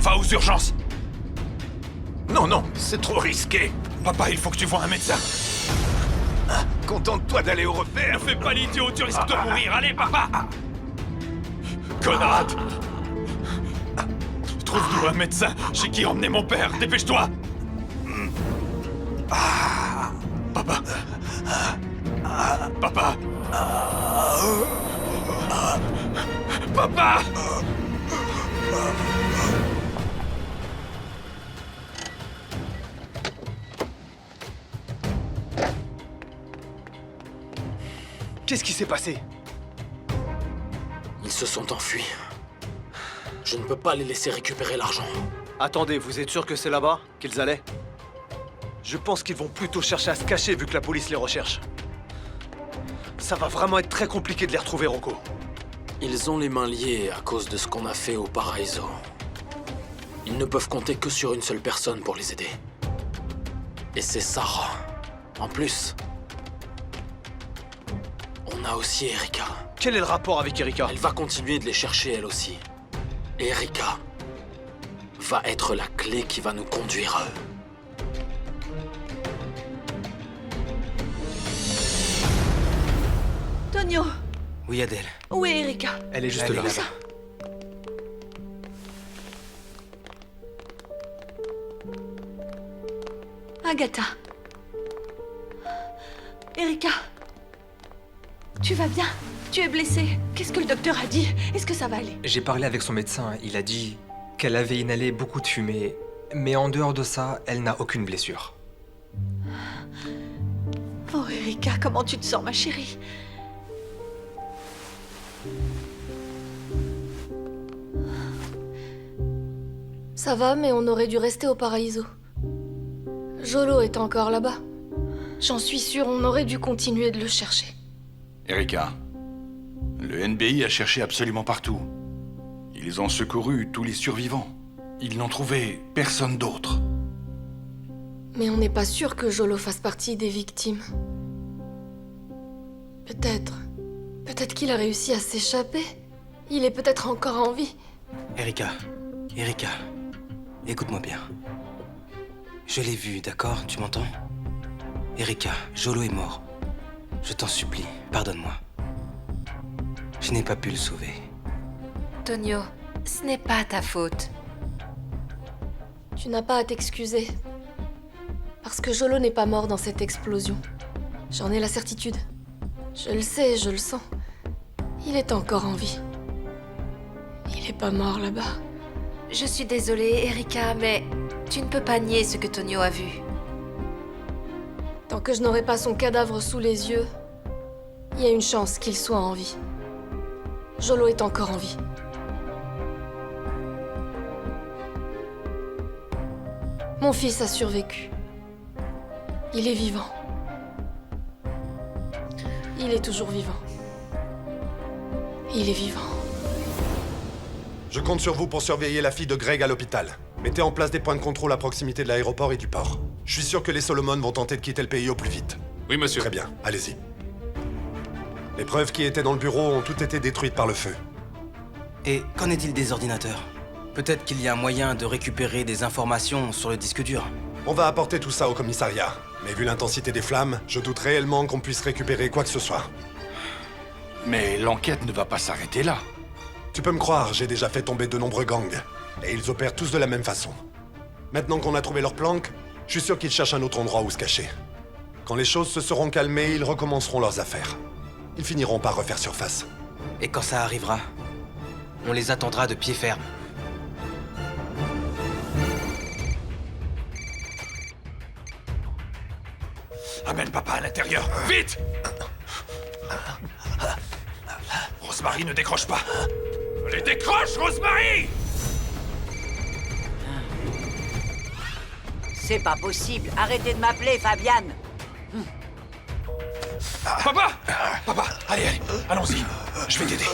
Va aux urgences. Non, non, c'est trop risqué. Papa, il faut que tu vois un médecin. Contente-toi d'aller au repère. Ne fais pas l'idiot, tu risques de mourir. Allez, papa. Conrad. Trouve-nous un médecin chez qui emmener mon père. Dépêche-toi. Papa. Papa. Papa. Qu'est-ce qui s'est passé? Ils se sont enfuis. Je ne peux pas les laisser récupérer l'argent. Attendez, vous êtes sûr que c'est là-bas qu'ils allaient? Je pense qu'ils vont plutôt chercher à se cacher vu que la police les recherche. Ça va vraiment être très compliqué de les retrouver, Rocco. Ils ont les mains liées à cause de ce qu'on a fait au Paraiso. Ils ne peuvent compter que sur une seule personne pour les aider. Et c'est Sarah. En plus, on a aussi Erika. Quel est le rapport avec Erika? Elle va continuer de les chercher elle aussi. Et Erika va être la clé qui va nous conduire à eux. Tonio, Oui, Adèle. où est Erika? Elle est juste Elle là. est là-bas. Agatha. Erika. Tu vas bien? Tu es blessée? Qu'est-ce que le docteur a dit? Est-ce que ça va aller? J'ai parlé avec son médecin, il a dit qu'elle avait inhalé beaucoup de fumée, mais en dehors de ça, elle n'a aucune blessure. Oh Erika, comment tu te sens, ma chérie? Ça va, mais on aurait dû rester au Paraiso. Jolo est encore là-bas. J'en suis sûre, on aurait dû continuer de le chercher. Erika, le NBI a cherché absolument partout. Ils ont secouru tous les survivants. Ils n'ont trouvé personne d'autre. Mais on n'est pas sûr que Jolo fasse partie des victimes. Peut-être. Peut-être qu'il a réussi à s'échapper. Il est peut-être encore en vie. Erika, écoute-moi bien. Je l'ai vu, d'accord? Tu m'entends? Erika, Jolo est mort. Je t'en supplie, pardonne-moi. Je n'ai pas pu le sauver. Tonio, ce n'est pas ta faute. Tu n'as pas à t'excuser. Parce que Jolo n'est pas mort dans cette explosion. J'en ai la certitude. Je le sais, je le sens. Il est encore en vie. Il est pas mort là-bas. Je suis désolée, Erika, mais tu ne peux pas nier ce que Tonio a vu. Tant que je n'aurai pas son cadavre sous les yeux, il y a une chance qu'il soit en vie. Jolo est encore en vie. Mon fils a survécu. Il est vivant. Il est toujours vivant. Il est vivant. Je compte sur vous pour surveiller la fille de Greg à l'hôpital. Mettez en place des points de contrôle à proximité de l'aéroport et du port. Je suis sûr que les Solomon vont tenter de quitter le pays au plus vite. Oui, monsieur. Très bien, allez-y. Les preuves qui étaient dans le bureau ont toutes été détruites par le feu. Et qu'en est-il des ordinateurs? Peut-être qu'il y a un moyen de récupérer des informations sur le disque dur. On va apporter tout ça au commissariat. Mais vu l'intensité des flammes, je doute réellement qu'on puisse récupérer quoi que ce soit. Mais l'enquête ne va pas s'arrêter là. Tu peux me croire, j'ai déjà fait tomber de nombreux gangs. Et ils opèrent tous de la même façon. Maintenant qu'on a trouvé leur planque, je suis sûr qu'ils cherchent un autre endroit où se cacher. Quand les choses se seront calmées, ils recommenceront leurs affaires. Ils finiront par refaire surface. Et quand ça arrivera, on les attendra de pied ferme. Amène papa à l'intérieur. Vite! Rosemary, ne décroche pas. Allez, décroche, Rosemary! C'est pas possible. Arrêtez de m'appeler, Fabienne. Papa! Papa, allez, allons-y. Je vais t'aider.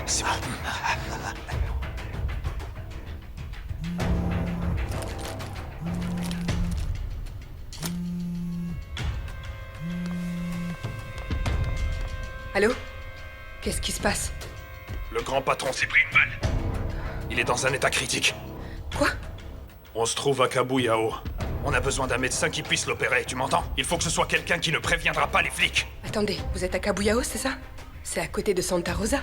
C'est bon. Allô? Qu'est-ce qui se passe? Le grand patron s'est pris une balle. Il est dans un état critique. Quoi? On se trouve à Kabuyao. On a besoin d'un médecin qui puisse l'opérer, tu m'entends? Il faut que ce soit quelqu'un qui ne préviendra pas les flics. Attendez, vous êtes à Kabuyao, c'est ça? C'est à côté de Santa Rosa.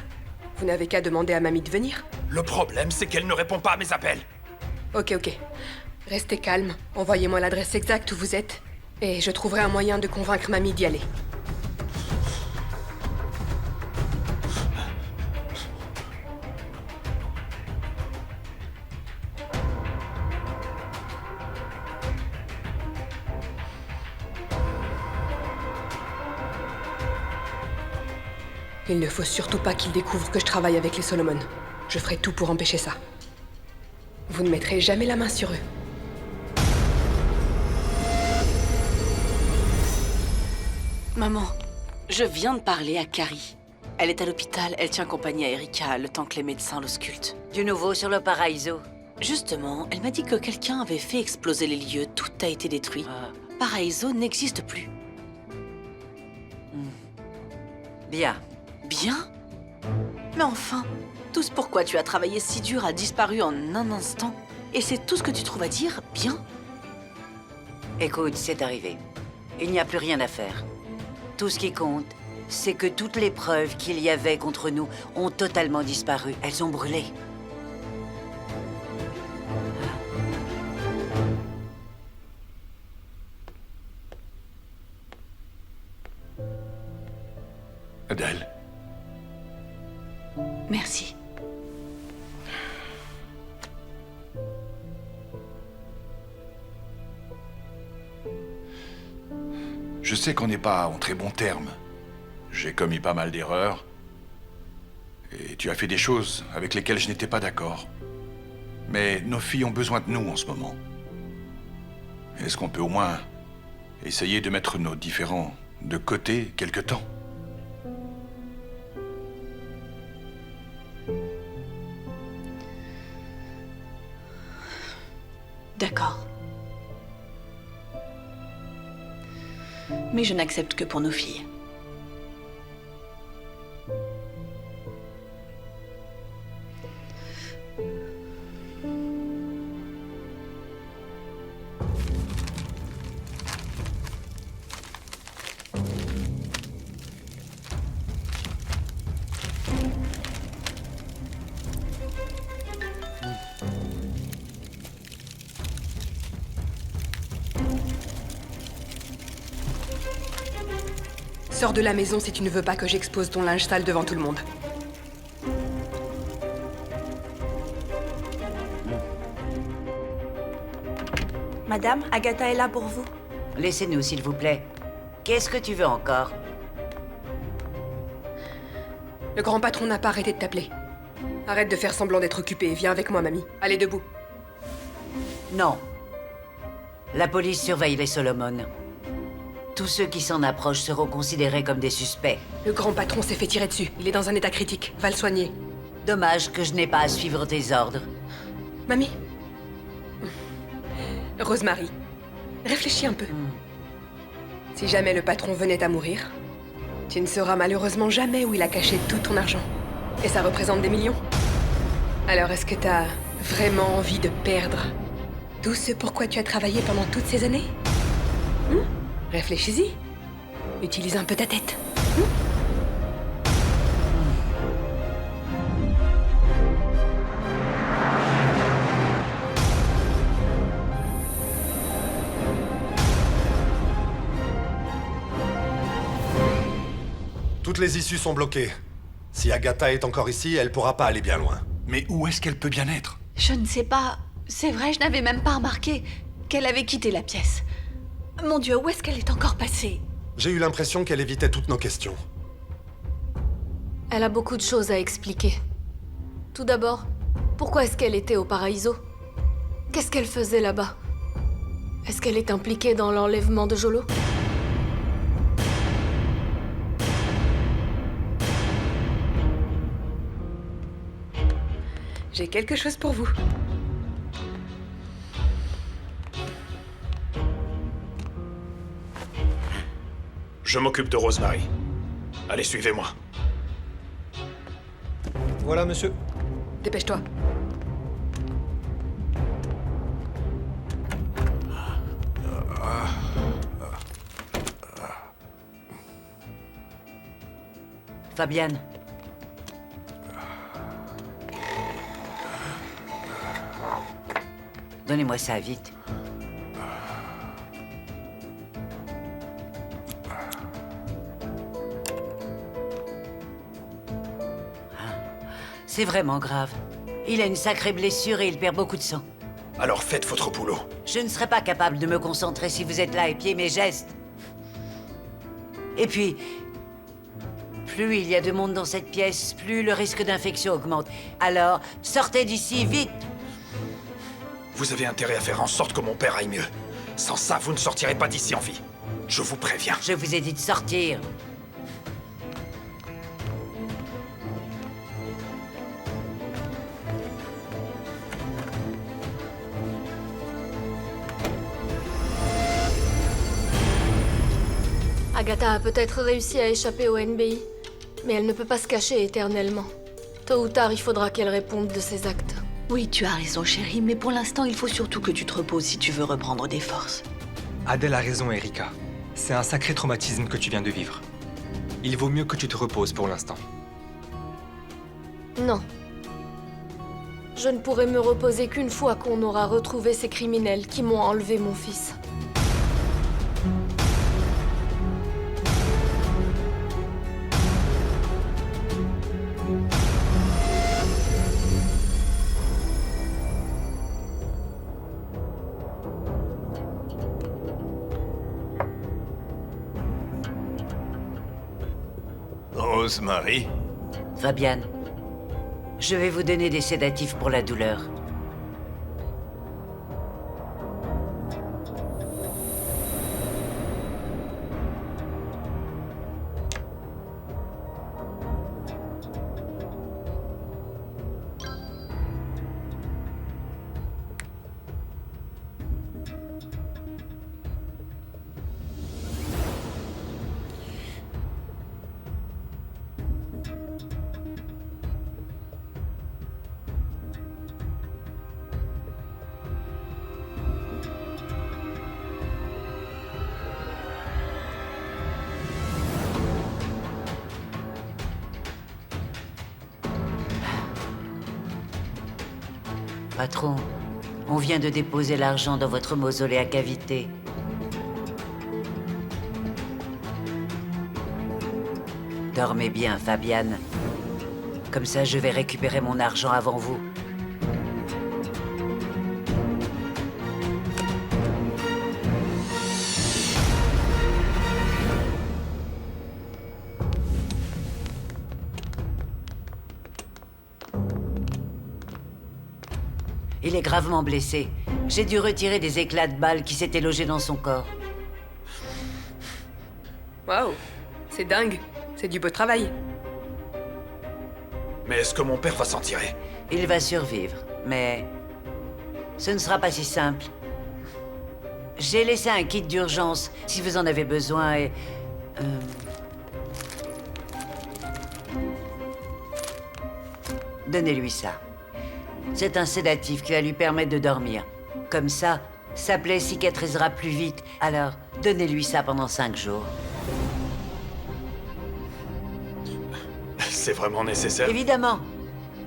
Vous n'avez qu'à demander à Mamie de venir. Le problème, c'est qu'elle ne répond pas à mes appels. Ok. Restez calme. Envoyez-moi l'adresse exacte où vous êtes. Et je trouverai un moyen de convaincre Mamie d'y aller. Il ne faut surtout pas qu'il découvre que je travaille avec les Solomon. Je ferai tout pour empêcher ça. Vous ne mettrez jamais la main sur eux. Maman, je viens de parler à Carrie. Elle est à l'hôpital, elle tient compagnie à Erika le temps que les médecins l'auscultent. Du nouveau sur le Paraiso. Justement, elle m'a dit que quelqu'un avait fait exploser les lieux, tout a été détruit. Paraiso n'existe plus. Bien. Bien? Mais enfin, tout ce pourquoi tu as travaillé si dur a disparu en un instant. Et c'est tout ce que tu trouves à dire, bien? Écoute, c'est arrivé. Il n'y a plus rien à faire. Tout ce qui compte, c'est que toutes les preuves qu'il y avait contre nous ont totalement disparu. Elles ont brûlé. Adèle. Merci. Je sais qu'on n'est pas en très bons termes. J'ai commis pas mal d'erreurs. Et tu as fait des choses avec lesquelles je n'étais pas d'accord. Mais nos filles ont besoin de nous en ce moment. Est-ce qu'on peut au moins essayer de mettre nos différends de côté quelque temps? D'accord. Mais je n'accepte que pour nos filles. Sors de la maison si tu ne veux pas que j'expose ton linge sale devant tout le monde. Madame, Agatha est là pour vous. Laissez-nous, s'il vous plaît. Qu'est-ce que tu veux encore? Le grand patron n'a pas arrêté de t'appeler. Arrête de faire semblant d'être occupé. Viens avec moi, mamie. Allez, debout. Non. La police surveille les Solomon. Tous ceux qui s'en approchent seront considérés comme des suspects. Le grand patron s'est fait tirer dessus. Il est dans un état critique. Va le soigner. Dommage que je n'ai pas à suivre tes ordres. Mamie. Rosemary, réfléchis un peu. Si jamais le patron venait à mourir, tu ne sauras malheureusement jamais où il a caché tout ton argent. Et ça représente des millions. Alors est-ce que t'as vraiment envie de perdre tout ce pourquoi tu as travaillé pendant toutes ces années? Réfléchis-y. Utilise un peu ta tête. Toutes les issues sont bloquées. Si Agatha est encore ici, elle pourra pas aller bien loin. Mais où est-ce qu'elle peut bien être? Je ne sais pas. C'est vrai, je n'avais même pas remarqué qu'elle avait quitté la pièce. Mon Dieu, où est-ce qu'elle est encore passée? J'ai eu l'impression qu'elle évitait toutes nos questions. Elle a beaucoup de choses à expliquer. Tout d'abord, pourquoi est-ce qu'elle était au Paraiso? Qu'est-ce qu'elle faisait là-bas? Est-ce qu'elle est impliquée dans l'enlèvement de Jolo? J'ai quelque chose pour vous. Je m'occupe de Rosemary. Allez, suivez-moi. Voilà, monsieur. Dépêche-toi. Fabienne. Donnez-moi ça, vite. C'est vraiment grave. Il a une sacrée blessure et il perd beaucoup de sang. Alors faites votre boulot. Je ne serai pas capable de me concentrer si vous êtes là, épiez mes gestes. Et puis, plus il y a de monde dans cette pièce, plus le risque d'infection augmente. Alors, sortez d'ici, vite! Vous avez intérêt à faire en sorte que mon père aille mieux. Sans ça, vous ne sortirez pas d'ici en vie. Je vous préviens. Je vous ai dit de sortir. Agatha a peut-être réussi à échapper au NBI, mais elle ne peut pas se cacher éternellement. Tôt ou tard, il faudra qu'elle réponde de ses actes. Oui, tu as raison, chérie, mais pour l'instant, il faut surtout que tu te reposes si tu veux reprendre des forces. Adèle a raison, Erika. C'est un sacré traumatisme que tu viens de vivre. Il vaut mieux que tu te reposes pour l'instant. Non. Je ne pourrai me reposer qu'une fois qu'on aura retrouvé ces criminels qui m'ont enlevé mon fils. Rosemary? Fabienne, je vais vous donner des sédatifs pour la douleur. Patron, on vient de déposer l'argent dans votre mausolée à cavité. Dormez bien, Fabienne. Comme ça, je vais récupérer mon argent avant vous. Il est gravement blessé. J'ai dû retirer des éclats de balles qui s'étaient logés dans son corps. Waouh, c'est dingue. C'est du beau travail. Mais est-ce que mon père va s'en tirer? Il va survivre, mais ce ne sera pas si simple. J'ai laissé un kit d'urgence si vous en avez besoin et... Donnez-lui ça. C'est un sédatif qui va lui permettre de dormir. Comme ça, sa plaie cicatrisera plus vite. Alors, donnez-lui ça pendant 5 jours. C'est vraiment nécessaire? Évidemment.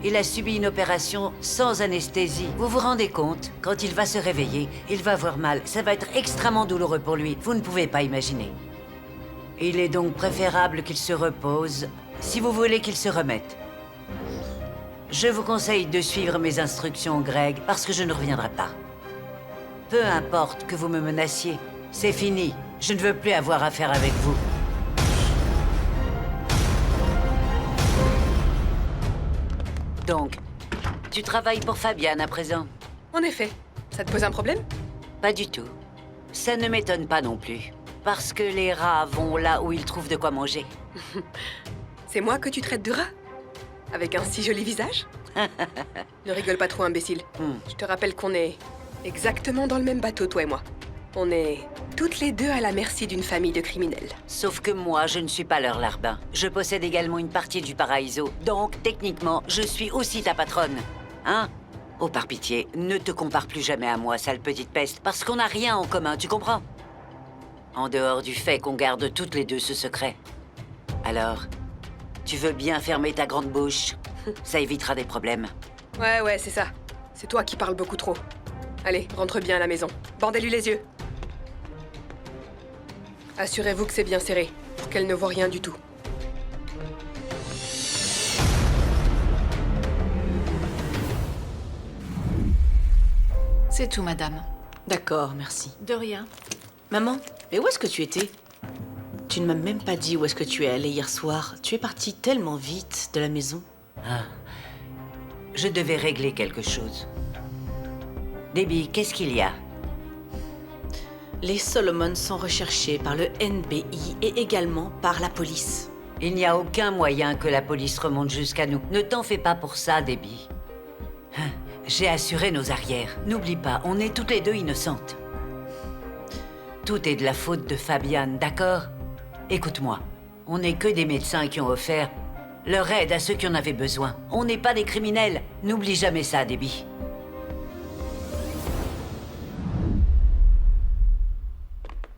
Il a subi une opération sans anesthésie. Vous vous rendez compte? Quand il va se réveiller, il va avoir mal. Ça va être extrêmement douloureux pour lui. Vous ne pouvez pas imaginer. Il est donc préférable qu'il se repose, si vous voulez qu'il se remette. Je vous conseille de suivre mes instructions, Greg, parce que je ne reviendrai pas. Peu importe que vous me menaciez, c'est fini. Je ne veux plus avoir affaire avec vous. Donc, tu travailles pour Fabienne à présent? En effet. Ça te pose un problème? Pas du tout. Ça ne m'étonne pas non plus. Parce que les rats vont là où ils trouvent de quoi manger. C'est moi que tu traites de rat? Avec un si joli visage? Ne rigole pas trop, imbécile. Je te rappelle qu'on est exactement dans le même bateau, toi et moi. On est toutes les deux à la merci d'une famille de criminels. Sauf que moi, je ne suis pas leur larbin. Je possède également une partie du Paraiso. Donc, techniquement, je suis aussi ta patronne. Hein? Oh, par pitié, ne te compare plus jamais à moi, sale petite peste, parce qu'on n'a rien en commun, tu comprends? En dehors du fait qu'on garde toutes les deux ce secret. Alors, tu veux bien fermer ta grande bouche? Ça évitera des problèmes. Ouais, c'est ça. C'est toi qui parles beaucoup trop. Allez, rentre bien à la maison. Bandez-lui les yeux. Assurez-vous que c'est bien serré, pour qu'elle ne voit rien du tout. C'est tout, madame. D'accord, merci. De rien. Maman, mais où est-ce que tu étais? Tu ne m'as même pas dit où est-ce que tu es allée hier soir. Tu es partie tellement vite de la maison. Ah. Je devais régler quelque chose. Debbie, qu'est-ce qu'il y a? Les Solomon sont recherchés par le NBI et également par la police. Il n'y a aucun moyen que la police remonte jusqu'à nous. Ne t'en fais pas pour ça, Debbie. J'ai assuré nos arrières. N'oublie pas, on est toutes les deux innocentes. Tout est de la faute de Fabian, d'accord? Écoute-moi, on n'est que des médecins qui ont offert leur aide à ceux qui en avaient besoin. On n'est pas des criminels. N'oublie jamais ça, Debbie.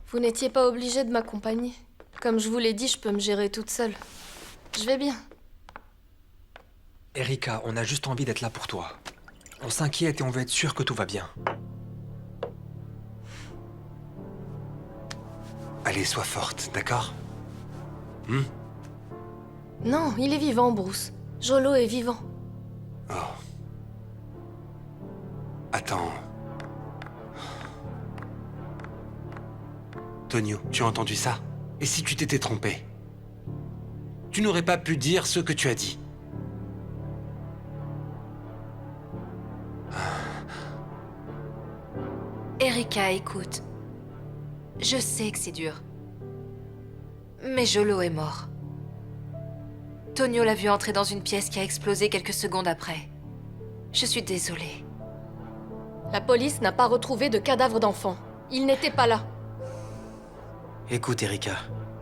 Vous n'étiez pas obligé de m'accompagner. Comme je vous l'ai dit, je peux me gérer toute seule. Je vais bien. Erika, on a juste envie d'être là pour toi. On s'inquiète et on veut être sûr que tout va bien. Allez, sois forte, d'accord? Non, il est vivant, Bruce. Jolo est vivant. Oh. Attends. Tonio, tu as entendu ça? Et si tu t'étais trompé? Tu n'aurais pas pu dire ce que tu as dit. Erika, écoute. Je sais que c'est dur. Mais Jolo est mort. Tonio l'a vu entrer dans une pièce qui a explosé quelques secondes après. Je suis désolée. La police n'a pas retrouvé de cadavre d'enfant. Il n'était pas là. Écoute, Erika,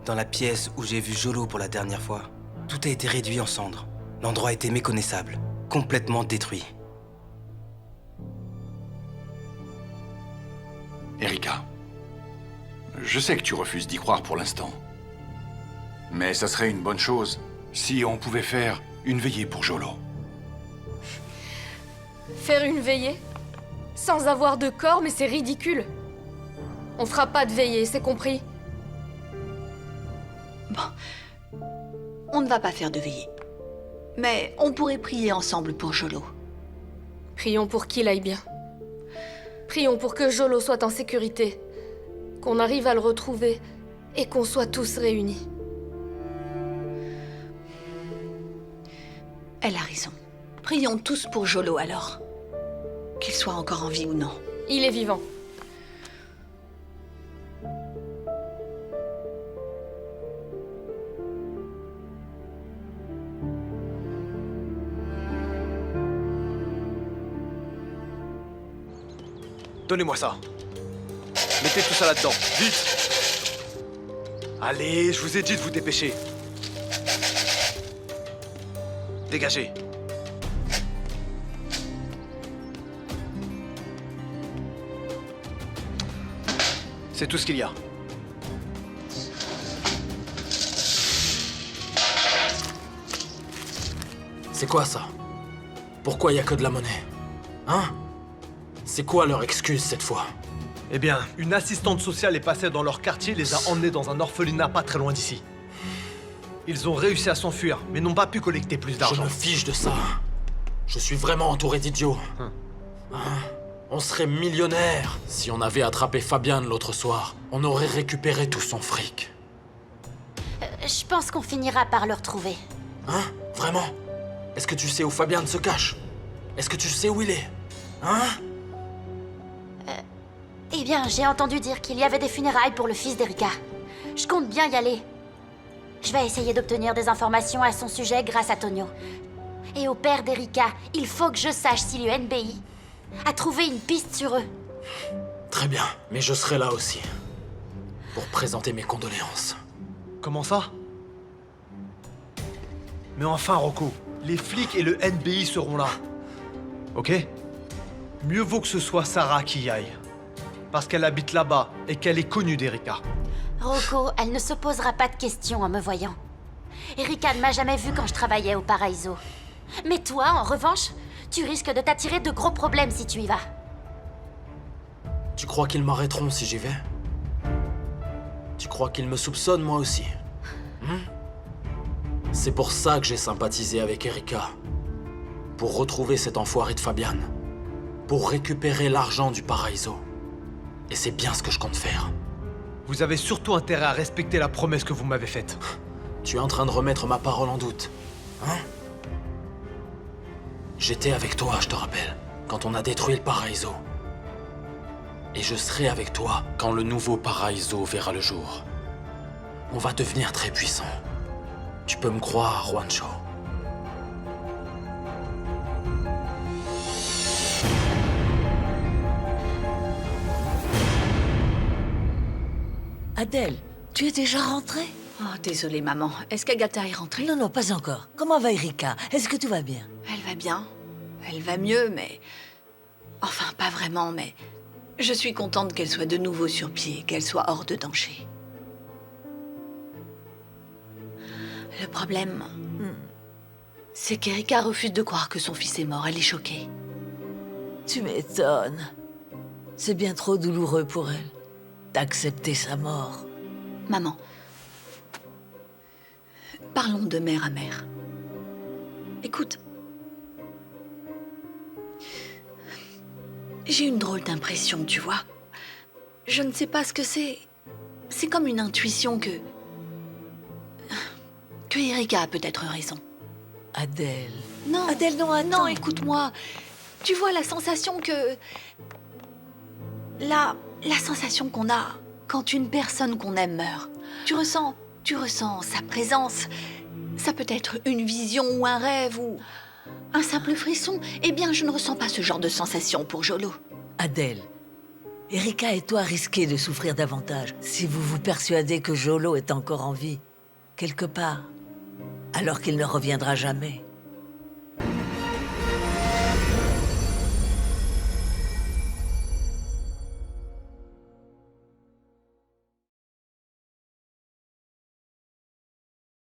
dans la pièce où j'ai vu Jolo pour la dernière fois, tout a été réduit en cendres. L'endroit était méconnaissable, complètement détruit. Erika, je sais que tu refuses d'y croire pour l'instant. Mais ça serait une bonne chose si on pouvait faire une veillée pour Jolo. Faire une veillée? Sans avoir de corps, mais c'est ridicule. On fera pas de veillée, c'est compris? Bon. On ne va pas faire de veillée. Mais on pourrait prier ensemble pour Jolo. Prions pour qu'il aille bien. Prions pour que Jolo soit en sécurité, qu'on arrive à le retrouver et qu'on soit tous réunis. Elle a raison. Prions tous pour Jolo alors. Qu'il soit encore en vie ou non. Il est vivant. Donnez-moi ça. Mettez tout ça là-dedans, vite. Allez, je vous ai dit de vous dépêcher. Dégagez. C'est tout ce qu'il y a. C'est quoi ça? Pourquoi il y a que de la monnaie? Hein? C'est quoi leur excuse cette fois? Eh bien, une assistante sociale est passée dans leur quartier et les a emmenés dans un orphelinat pas très loin d'ici. Ils ont réussi à s'enfuir, mais n'ont pas pu collecter plus Je d'argent. me fiche de ça. Je suis vraiment entouré d'idiots. Hein? On serait millionnaire si on avait attrapé Fabian l'autre soir. On aurait récupéré tout son fric. Je pense qu'on finira par le retrouver. Hein? Vraiment? Est-ce que tu sais où Fabian se cache? Est-ce que tu sais où il est? Hein? Eh bien, j'ai entendu dire qu'il y avait des funérailles pour le fils d'Erika. Je compte bien y aller. Je vais essayer d'obtenir des informations à son sujet grâce à Tonio. Et au père d'Erika, il faut que je sache si le NBI a trouvé une piste sur eux. Très bien, mais je serai là aussi. Pour présenter mes condoléances. Comment ça? Mais enfin, Rocco, les flics et le NBI seront là. Ok? Mieux vaut que ce soit Sarah qui y aille. Parce qu'elle habite là-bas et qu'elle est connue d'Erika. Rocco, elle ne se posera pas de questions en me voyant. Erika ne m'a jamais vue quand je travaillais au Paraiso. Mais toi, en revanche, tu risques de t'attirer de gros problèmes si tu y vas. Tu crois qu'ils m'arrêteront si j'y vais? Tu crois qu'ils me soupçonnent moi aussi? C'est pour ça que j'ai sympathisé avec Erika. Pour retrouver cet enfoiré de Fabian. Pour récupérer l'argent du Paraiso. Et c'est bien ce que je compte faire. Vous avez surtout intérêt à respecter la promesse que vous m'avez faite. Tu es en train de remettre ma parole en doute, hein? J'étais avec toi, je te rappelle, quand on a détruit le Paraiso. Et je serai avec toi quand le nouveau Paraiso verra le jour. On va devenir très puissant. Tu peux me croire, Juancho. Adèle, tu es déjà rentrée? Oh, désolée, maman. Est-ce qu'Agatha est rentrée? Non, pas encore. Comment va Erika? Est-ce que tout va bien? Elle va bien. Elle va mieux, mais... Enfin, pas vraiment, mais... Je suis contente qu'elle soit de nouveau sur pied, qu'elle soit hors de danger. Le problème... c'est qu'Erika refuse de croire que son fils est mort. Elle est choquée. Tu m'étonnes. C'est bien trop douloureux pour elle d'accepter sa mort. Maman, parlons de mère à mère. Écoute, j'ai une drôle d'impression, tu vois. Je ne sais pas ce que c'est. C'est comme une intuition que Erika a peut-être raison. Adèle. Non. Adèle, non, attends. Non, écoute-moi. Tu vois la sensation que... La sensation qu'on a quand une personne qu'on aime meurt. Tu ressens sa présence. Ça peut être une vision ou un rêve ou un simple frisson. Eh bien, je ne ressens pas ce genre de sensation pour Jolo. Adèle, Erika et toi risquez de souffrir davantage si vous vous persuadez que Jolo est encore en vie, quelque part, alors qu'il ne reviendra jamais.